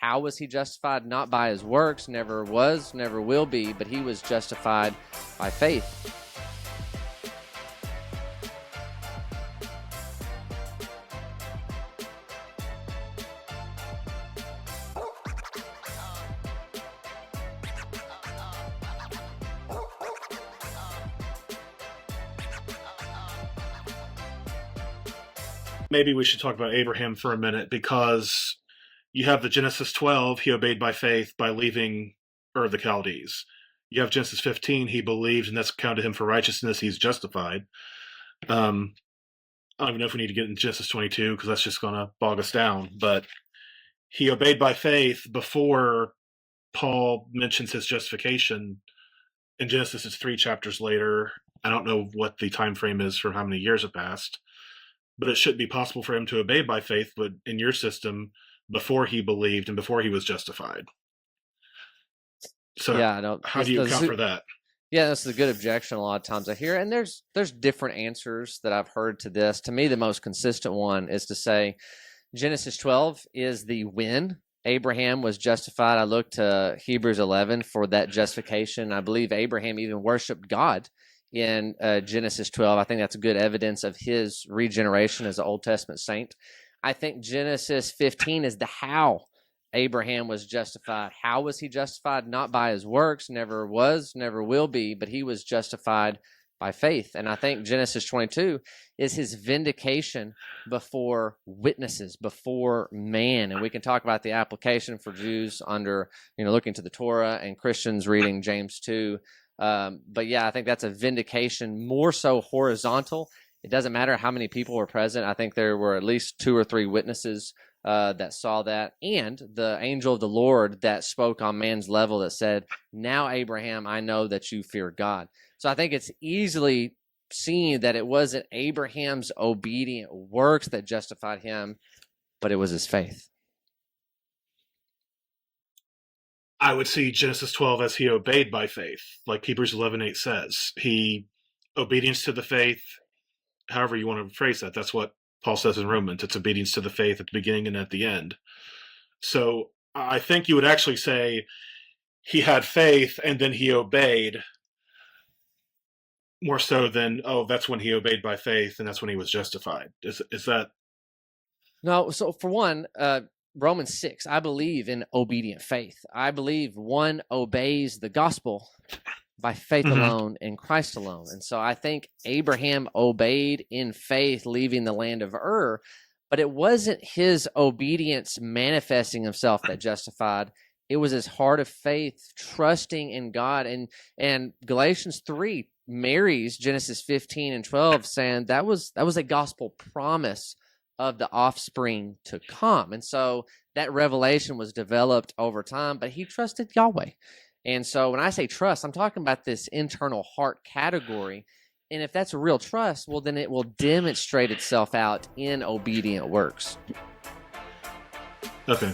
How was he justified? Not by his works, never was, never will be, but he was justified by faith. Maybe we should talk about Abraham for a minute, because you have the Genesis 12, he obeyed by faith by leaving Ur of the Chaldees. You have Genesis 15, he believed, and that's counted him for righteousness, he's justified. I don't even know if we need to get into Genesis 22, because that's just going to bog us down. But he obeyed by faith before Paul mentions his justification. In Genesis, it's 3 chapters later. I don't know what the time frame is for how many years have passed, but it should be possible for him to obey by faith, but in your system, before he believed and before he was justified. So yeah, how do you account for that? Yeah, that's a good objection a lot of times I hear. And there's different answers that I've heard to this. To me, the most consistent one is to say Genesis 12 is the when Abraham was justified. I looked to Hebrews 11 for that justification. I believe Abraham even worshiped God in Genesis 12. I think that's good evidence of his regeneration as an Old Testament saint. I think Genesis 15 is the how Abraham was justified. How was he justified? Not by his works, never was, never will be, but he was justified by faith. And I think Genesis 22 is his vindication before witnesses, before man. And we can talk about the application for Jews under, looking to the Torah, and Christians reading James 2. But yeah, I think that's a vindication, more so horizontal. It doesn't matter how many people were present. I think there were at least 2 or 3 witnesses that saw that, and the angel of the Lord that spoke on man's level that said, "Now, Abraham, I know that you fear God." So I think it's easily seen that it wasn't Abraham's obedient works that justified him, but it was his faith. I would see Genesis 12 as he obeyed by faith, like Hebrews 11:8 says. Obedience to the faith, however you want to phrase that, that's what Paul says in Romans. It's obedience to the faith at the beginning and at the end. So I think you would actually say he had faith and then he obeyed, more so than, that's when he obeyed by faith and that's when he was justified. Is that? No, so for one, Romans 6, I believe in obedient faith. I believe one obeys the gospel by faith alone in Christ alone. And so I think Abraham obeyed in faith, leaving the land of Ur, but it wasn't his obedience manifesting himself that justified. It was his heart of faith, trusting in God. And Galatians 3 marries Genesis 15 and 12, saying that was a gospel promise of the offspring to come. And so that revelation was developed over time, but he trusted Yahweh. And so when I say trust, I'm talking about this internal heart category. And if that's a real trust, well, then it will demonstrate itself out in obedient works. Okay.